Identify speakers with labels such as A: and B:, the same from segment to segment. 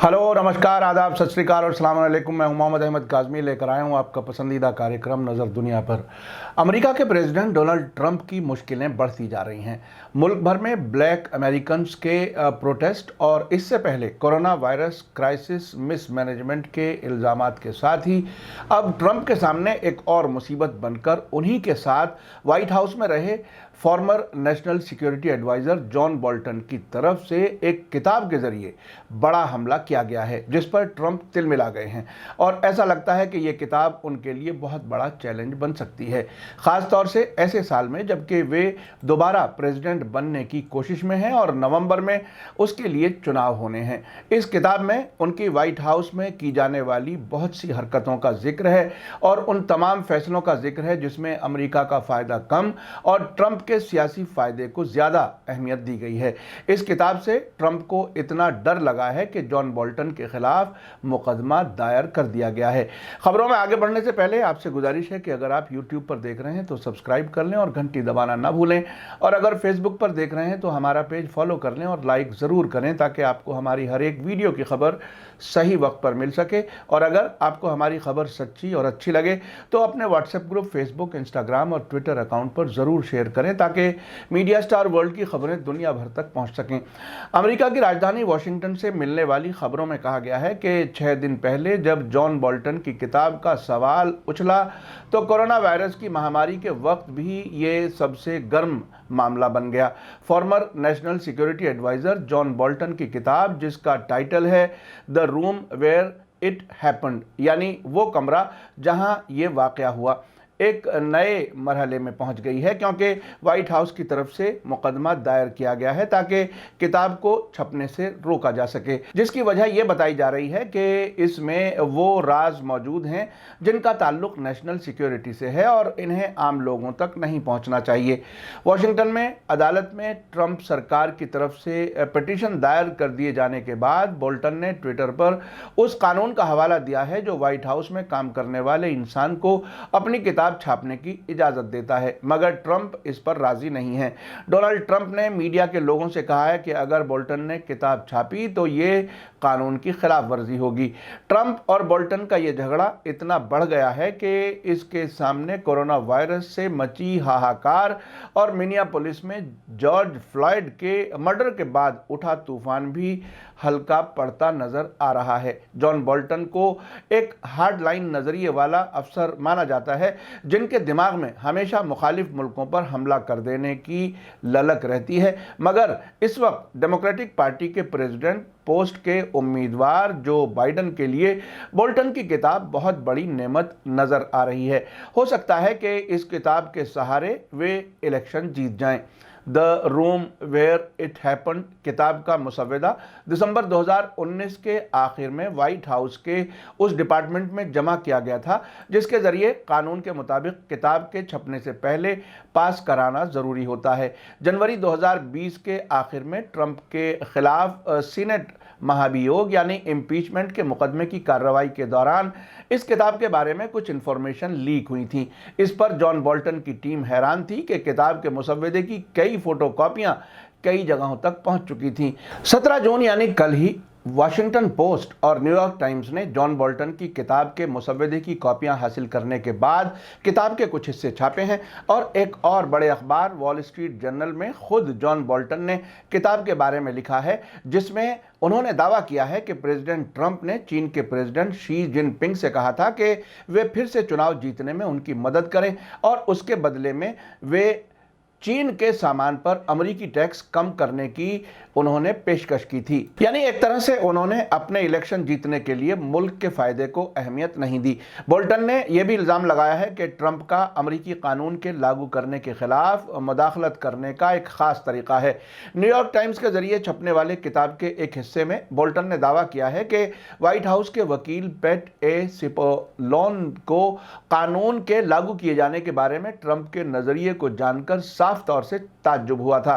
A: Hello, नमस्कार, आदाब, सत श्री अकाल और अस्सलाम वालेकुम। मैं मोहम्मद अहमद काज़मी लेकर आया हूँ आपका पसंदीदा कार्यक्रम नज़र दुनिया पर। अमेरिका के प्रेसिडेंट डोनाल्ड ट्रंप की मुश्किलें बढ़ती जा रही हैं। मुल्क भर में ब्लैक अमेरिकन्स के प्रोटेस्ट और इससे पहले कोरोना वायरस क्राइसिस मिसमैनेजमेंट के इल्ज़ामात के साथ ही अब ट्रंप के सामने एक और मुसीबत बनकर उन्हीं के साथ वाइट हाउस में रहे former national security adviser John Bolton की तरफ से एक किताब के ज़रिए बड़ा हमला किया गया है, जिस पर ट्रंप तिलमिला गए हैं और ऐसा लगता है कि ये किताब उनके लिए बहुत बड़ा चैलेंज बन सकती है, ख़ास तौर से ऐसे साल में जबकि वे दोबारा प्रेसिडेंट बनने की कोशिश में हैं और नवंबर में उसके लिए चुनाव होने हैं। इस किताब में उनकी वाइट हाउस में की जाने वाली बहुत सी हरकतों का जिक्र है और उन तमाम फैसलों का जिक्र है जिसमें अमेरिका का फ़ायदा कम और ट्रंप के सियासी फ़ायदे को ज़्यादा अहमियत दी गई है। इस किताब से ट्रंप को इतना डर लगा है कि जॉन बोल्टन के खिलाफ मुकदमा दायर कर दिया गया है। खबरों में आगे बढ़ने से पहले आपसे गुजारिश है कि अगर आप यूट्यूब पर देख रहे हैं तो सब्सक्राइब कर लें और घंटी दबाना ना भूलें, और अगर फेसबुक पर देख रहे हैं तो हमारा पेज फॉलो कर लें और लाइक ज़रूर करें ताकि आपको हमारी हर एक वीडियो की खबर सही वक्त पर मिल सके। और अगर आपको हमारी खबर सच्ची और अच्छी लगे तो अपने व्हाट्सएप ग्रुप, फेसबुक, इंस्टाग्राम और ट्विटर अकाउंट पर ज़रूर शेयर करें ताकि मीडिया स्टार वर्ल्ड की खबरें दुनिया भर तक पहुंच सकें। अमेरिका की राजधानी वाशिंगटन से मिलने वाली खबरों में कहा गया है कि 6 दिन पहले जब जॉन बोल्टन की किताब का सवाल उछला तो कोरोना वायरस की महामारी के वक्त भी ये सबसे गर्म मामला बन गया। Former national security adviser John Bolton की किताब, जिसका टाइटल है The Room Where It Happened, यानी वो कमरा जहां ये वाक़या हुआ, एक नए मरहले में पहुंच गई है क्योंकि वाइट हाउस की तरफ से मुकदमा दायर किया गया है ताकि किताब को छपने से रोका जा सके, जिसकी वजह यह बताई जा रही है कि इसमें वो राज मौजूद हैं जिनका ताल्लुक नेशनल सिक्योरिटी से है और इन्हें आम लोगों तक नहीं पहुंचना चाहिए। वाशिंगटन में अदालत में ट्रंप सरकार की तरफ से पिटीशन दायर कर दिए जाने के बाद बोल्टन ने ट्विटर पर उस कानून का हवाला दिया है जो वाइट हाउस में काम करने वाले इंसान को अपनी किताब छापने की इजाजत देता है, मगर ट्रंप इस पर राजी नहीं है। डोनाल्ड ट्रंप ने मीडिया के लोगों से कहा है कि अगर बोल्टन ने किताब छापी तो ये कानून की खिलाफ वर्जी होगी। ट्रंप और बोल्टन का यह झगड़ा इतना बढ़ गया है कि इसके सामने कोरोना वायरस से मची हाहाकार और मिनियापोलिस में जॉर्ज फ्लॉयड के मर्डर के बाद उठा तूफान भी हल्का पड़ता नजर आ रहा है। जॉन बोल्टन को एक हार्ड लाइन नजरिए वाला अफसर माना जाता है जिनके दिमाग में हमेशा मुखालिफ मुल्कों पर हमला कर देने की ललक रहती है, मगर इस वक्त डेमोक्रेटिक पार्टी के प्रेसिडेंट पोस्ट के उम्मीदवार जो बाइडन के लिए बोल्टन की किताब बहुत बड़ी नेमत नजर आ रही है। हो सकता है कि इस किताब के सहारे वे इलेक्शन जीत जाएं। The Room Where It Happened किताब का मुसव्वदा दिसंबर 2019 के आखिर में वाइट हाउस के उस डिपार्टमेंट में जमा किया गया था जिसके ज़रिए कानून के मुताबिक किताब के छपने से पहले पास कराना ज़रूरी होता है। जनवरी 2020 के आखिर में ट्रंप के खिलाफ सीनेट महाभियोग यानी इम्पीचमेंट के मुकदमे की कार्रवाई के दौरान इस किताब के बारे में कुछ इन्फॉर्मेशन लीक हुई थी। इस पर जॉन बोल्टन की टीम हैरान थी कि किताब के मुसव्वदे की कई फोटो कॉपियां कई जगहों तक पहुंच चुकी थीं। 17 जून यानी कल ही वाशिंगटन पोस्ट और न्यूयॉर्क टाइम्स ने जॉन बोल्टन की किताब के मुसव्वदे की कॉपियां हासिल करने के बाद किताब के कुछ हिस्से छापे हैं और एक और बड़े अखबार वॉल स्ट्रीट जर्नल में खुद जॉन बोल्टन ने किताब के बारे में लिखा है, जिसमें उन्होंने दावा किया है कि प्रेसिडेंट ट्रंप ने चीन के प्रेसिडेंट शी जिनपिंग से कहा था कि वे फिर से चुनाव जीतने में उनकी मदद करें और उसके बदले में वे चीन के सामान पर अमेरिकी टैक्स कम करने की उन्होंने पेशकश की थी। यानी एक तरह से उन्होंने अपने इलेक्शन जीतने के लिए मुल्क के फायदे को अहमियत नहीं दी। बोल्टन ने यह भी इल्ज़ाम लगाया है कि ट्रंप का अमेरिकी कानून के लागू करने के खिलाफ मुदाखलत करने का एक खास तरीका है। न्यूयॉर्क टाइम्स के जरिए छपने वाले किताब के एक हिस्से में बोल्टन ने दावा किया है कि व्हाइट हाउस के वकील पैट ए सिपोलोन को कानून के लागू किए जाने के बारे में ट्रंप के नज़रिए को जानकर साफ साफ तौर से ताज्जुब हुआ था।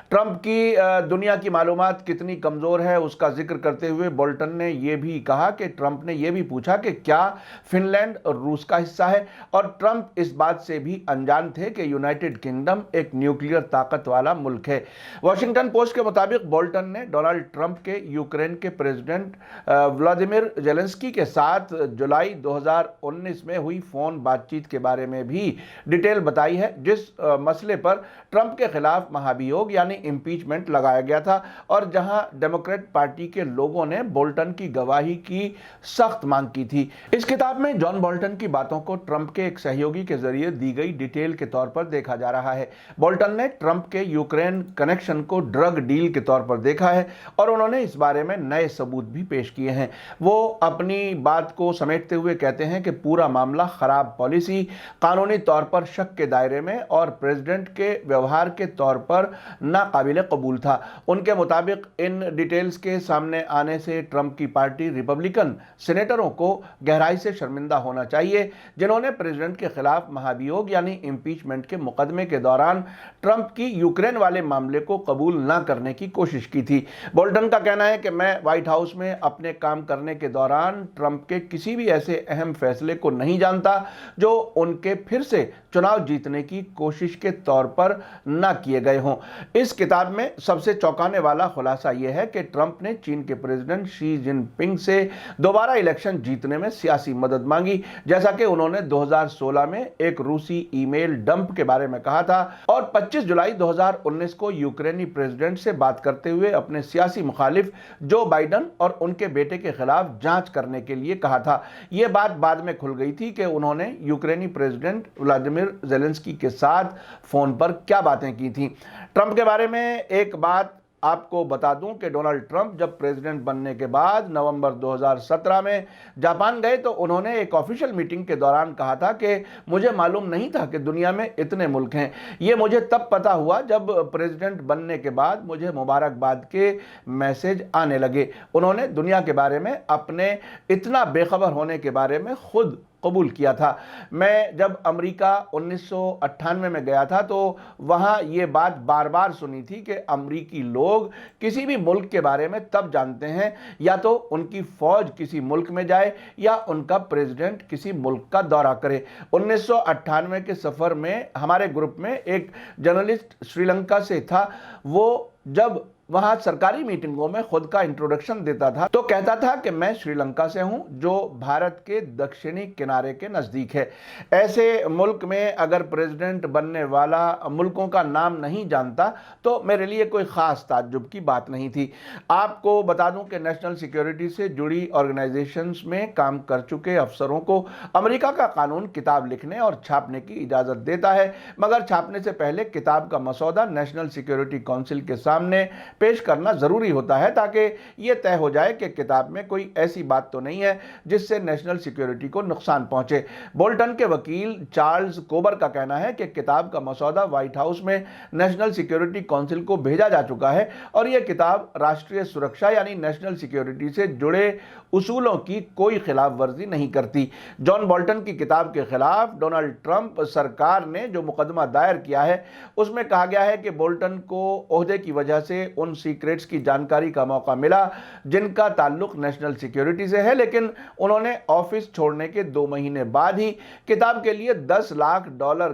A: ट्रंप की दुनिया की मालूमात कितनी कमज़ोर है उसका जिक्र करते हुए बोल्टन ने यह भी कहा कि ट्रंप ने यह भी पूछा कि क्या फिनलैंड रूस का हिस्सा है, और ट्रंप इस बात से भी अनजान थे कि यूनाइटेड किंगडम एक न्यूक्लियर ताकत वाला मुल्क है। वॉशिंगटन पोस्ट के मुताबिक बोल्टन ने डोनाल्ड ट्रंप के यूक्रेन के प्रेसिडेंट व्लादिमीर जेलेंस्की के साथ जुलाई 2019 में हुई फोन बातचीत के बारे में भी डिटेल बताई है, जिस मसले पर ट्रंप के खिलाफ महाभियोग यानी इंपीचमेंट लगाया गया था और जहां डेमोक्रेट पार्टी के लोगों ने बोल्टन की गवाही की सख्त मांग की थी। इस किताब में जॉन बोल्टन की बातों को ट्रंप के एक सहयोगी के जरिए दी गई डिटेल के तौर पर देखा जा रहा है। बोल्टन ने ट्रंप के यूक्रेन कनेक्शन को ड्रग डील के तौर पर देखा है और उन्होंने इस बारे में नए सबूत भी पेश किए हैं। वो अपनी बात को समेटते हुए कहते हैं कि पूरा मामला खराब पॉलिसी, कानूनी तौर पर शक के दायरे में और प्रेसिडेंट के व्यवहार के तौर पर नाकाबिले कबूल था। उनके मुताबिक इन डिटेल्स के सामने आने से ट्रंप की पार्टी रिपब्लिकन सेनेटरों को गहराई से शर्मिंदा होना चाहिए, जिन्होंने प्रेसिडेंट के खिलाफ महाभियोग यानी इंपीचमेंट के मुकदमे के दौरान ट्रंप की यूक्रेन वाले मामले को कबूल न करने की कोशिश की थी। बोल्टन का कहना है कि मैं व्हाइट हाउस में अपने काम करने के दौरान ट्रंप के किसी भी ऐसे अहम फैसले को नहीं जानता जो उनके फिर से चुनाव जीतने की कोशिश के तौर पर न किए गए हों। इस किताब में सबसे चौंकाने वाला खुलासा यह है कि ट्रंप ने चीन के प्रेसिडेंट शी जिनपिंग से दोबारा इलेक्शन जीतने में सियासी मदद मांगी, जैसा कि उन्होंने 2016 में एक रूसी ईमेल डंप के बारे में कहा था और 25 जुलाई 2019 को यूक्रेनी प्रेसिडेंट से बात करते हुए अपने सियासी मुखालिफ जो बाइडन और उनके बेटे के खिलाफ जांच करने के लिए कहा था। यह बात बाद में खुल गई थी कि उन्होंने यूक्रेनी प्रेसिडेंट व्लादिमीर जेलेंस्की के साथ फोन पर क्या बातें की थी। ट्रंप के बारे में एक बात आपको बता दूं कि डोनाल्ड ट्रंप जब प्रेसिडेंट बनने के बाद नवंबर 2017 में जापान गए तो उन्होंने एक ऑफिशियल मीटिंग के दौरान कहा था कि मुझे मालूम नहीं था कि दुनिया में इतने मुल्क हैं। ये मुझे तब पता हुआ जब प्रेसिडेंट बनने के बाद मुझे मुबारकबाद के मैसेज आने लगे। उन्होंने दुनिया के बारे में अपने इतना बेखबर होने के बारे में खुद कबूल किया था। मैं जब अमेरिका 1998 में गया था तो वहाँ ये बात बार बार सुनी थी कि अमेरिकी लोग किसी भी मुल्क के बारे में तब जानते हैं या तो उनकी फौज किसी मुल्क में जाए या उनका प्रेसिडेंट किसी मुल्क का दौरा करे। 1998 के सफ़र में हमारे ग्रुप में एक जर्नलिस्ट श्रीलंका से था। वो जब वहां सरकारी मीटिंगों में खुद का इंट्रोडक्शन देता था तो कहता था कि मैं श्रीलंका से हूं जो भारत के दक्षिणी किनारे के नज़दीक है। ऐसे मुल्क में अगर प्रेसिडेंट बनने वाला मुल्कों का नाम नहीं जानता तो मेरे लिए कोई ख़ास ताज्जुब की बात नहीं थी। आपको बता दूं कि नेशनल सिक्योरिटी से जुड़ी ऑर्गेनाइजेशंस में काम कर चुके अफसरों को अमेरिका का कानून किताब लिखने और छापने की इजाज़त देता है, मगर छापने से पहले किताब का मसौदा नेशनल सिक्योरिटी काउंसिल के सामने पेश करना जरूरी होता है ताकि यह तय हो जाए कि किताब में कोई ऐसी बात तो नहीं है जिससे नेशनल सिक्योरिटी को नुकसान पहुंचे। बोल्टन के वकील चार्ल्स कोबर का कहना है कि किताब का मसौदा व्हाइट हाउस में नेशनल सिक्योरिटी काउंसिल को भेजा जा चुका है और यह किताब राष्ट्रीय सुरक्षा यानी नेशनल सिक्योरिटी से जुड़े उसूलों की कोई खिलाफ वर्जी नहीं करती। जॉन बोल्टन की किताब के खिलाफ डोनाल्ड ट्रंप सरकार ने जो मुकदमा दायर किया है उसमें कहा गया है कि बोल्टन को ओहदे की वजह से उन सीक्रेट्स की जानकारी का मौका मिला जिनका ताल्लुक नेशनल सिक्योरिटी से है, लेकिन उन्होंने ऑफिस छोड़ने के 2 महीने बाद ही किताब के लिए $10 लाख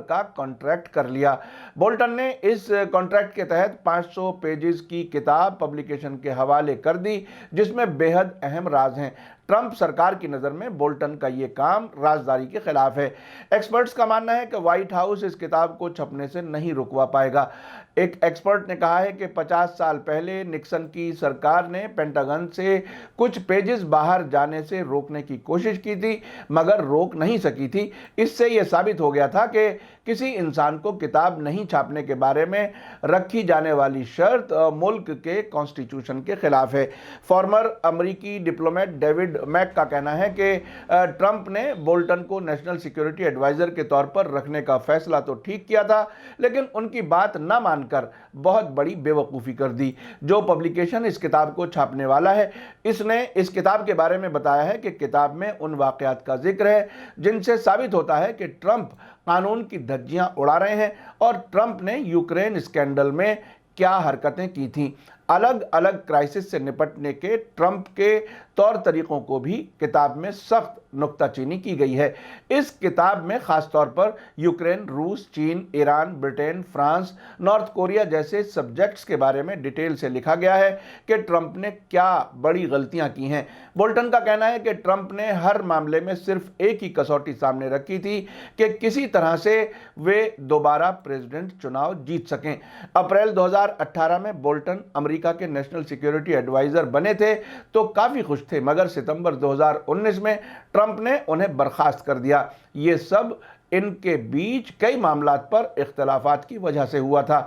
A: का कॉन्ट्रैक्ट कर लिया। बोल्टन ने इस कॉन्ट्रैक्ट के तहत 500 पेजेस की किताब पब्लिकेशन के हवाले कर दी जिसमें बेहद अहम राज हैं। ट्रंप सरकार की नज़र में बोल्टन का ये काम राजदारी के खिलाफ है। एक्सपर्ट्स का मानना है कि व्हाइट हाउस इस किताब को छपने से नहीं रुकवा पाएगा। एक एक्सपर्ट ने कहा है कि 50 साल पहले निक्सन की सरकार ने पेंटागन से कुछ पेजेस बाहर जाने से रोकने की कोशिश की थी मगर रोक नहीं सकी थी। इससे यह साबित हो गया था कि किसी इंसान को किताब नहीं छापने के बारे में रखी जाने वाली शर्त मुल्क के कॉन्स्टिट्यूशन के खिलाफ है। फॉर्मर अमेरिकी डिप्लोमेट डेविड डेविड मैक का कहना है कि ट्रंप ने बोल्टन को नेशनल सिक्योरिटी एडवाइजर के तौर पर रखने का फैसला तो ठीक किया था, लेकिन उनकी बात न मानकर बहुत बड़ी बेवकूफ़ी कर दी। जो पब्लिकेशन इस किताब को छापने वाला है, इसने इस किताब के बारे में बताया है कि किताब में उन वाक़यात का जिक्र है जिनसे साबित होता है कि ट्रंप कानून की धज्जियां उड़ा रहे हैं और ट्रंप ने यूक्रेन स्कैंडल में क्या हरकतें की थीं। अलग अलग क्राइसिस से निपटने के ट्रंप के तौर तरीक़ों को भी किताब में सख्त नुक्ताचीनी की गई है। इस किताब में ख़ास तौर पर यूक्रेन, रूस, चीन, Iran, Britain, France, north Korea जैसे सब्जेक्ट्स के बारे में डिटेल से लिखा गया है कि ट्रंप ने क्या बड़ी गलतियां की हैं। बोल्टन का कहना है कि ट्रंप ने हर मामले में सिर्फ एक ही कसौटी सामने रखी थी कि किसी तरह से वे दोबारा प्रेसिडेंट चुनाव जीत सकें। अप्रैल 2018 में बोल्टन अमेरिका के नेशनल सिक्योरिटी एडवाइज़र बने थे तो काफ़ी खुश थे, मगर सितंबर 2019 में ट्रंप ने उन्हें बर्खास्त कर दिया। ये सब इनके बीच कई मामलात पर इख्तलाफात की वजह से हुआ था।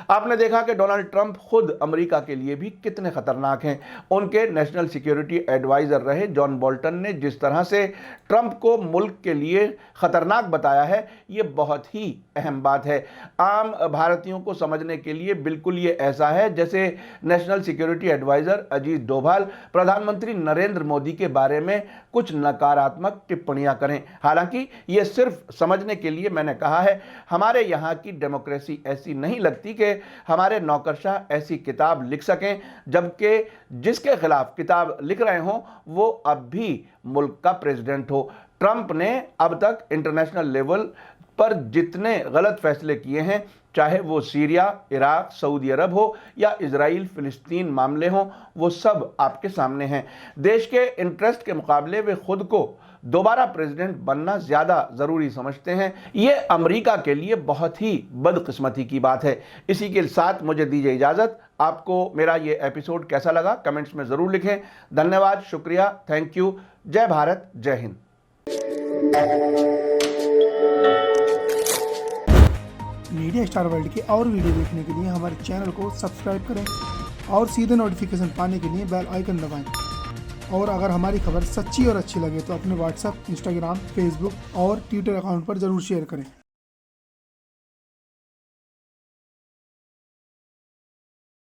A: आपने देखा कि डोनाल्ड ट्रंप खुद अमेरिका के लिए भी कितने खतरनाक हैं। उनके नेशनल सिक्योरिटी एडवाइज़र रहे जॉन बोल्टन ने जिस तरह से ट्रंप को मुल्क के लिए खतरनाक बताया है, ये बहुत ही अहम बात है। आम भारतीयों को समझने के लिए बिल्कुल ये ऐसा है जैसे national security adviser Ajit Doval प्रधानमंत्री नरेंद्र मोदी के बारे में कुछ नकारात्मक टिप्पणियां करें। हालांकि ये सिर्फ समझने के लिए मैंने कहा है। हमारे यहाँ की डेमोक्रेसी ऐसी नहीं लगती कि हमारे नौकरशाह ऐसी किताब लिख सकें, जबकि जिसके खिलाफ किताब लिख रहे हों वो अब भी मुल्क का प्रेसिडेंट हो। ट्रंप ने अब तक इंटरनेशनल लेवल पर जितने गलत फैसले किए हैं, चाहे वो सीरिया, इराक, सऊदी अरब हो या इजराइल फिलिस्तीन मामले हों, वो सब आपके सामने हैं। देश के इंटरेस्ट के मुकाबले वे खुद को दोबारा प्रेसिडेंट बनना ज़्यादा ज़रूरी समझते हैं। ये अमेरिका के लिए बहुत ही बदकिस्मती की बात है। इसी के साथ मुझे दीजिए इजाज़त। आपको मेरा ये एपिसोड कैसा लगा कमेंट्स में ज़रूर लिखें। धन्यवाद, शुक्रिया, थैंक यू। जय भारत, जय हिंद।
B: मीडिया स्टार वर्ल्ड के और वीडियो देखने के लिए हमारे चैनल को सब्सक्राइब करें और सीधे नोटिफिकेशन पाने के लिए बेल आइकन दबाएं। और अगर हमारी खबर सच्ची और अच्छी लगे तो अपने व्हाट्सएप, इंस्टाग्राम, फेसबुक और ट्विटर अकाउंट पर ज़रूर शेयर करें।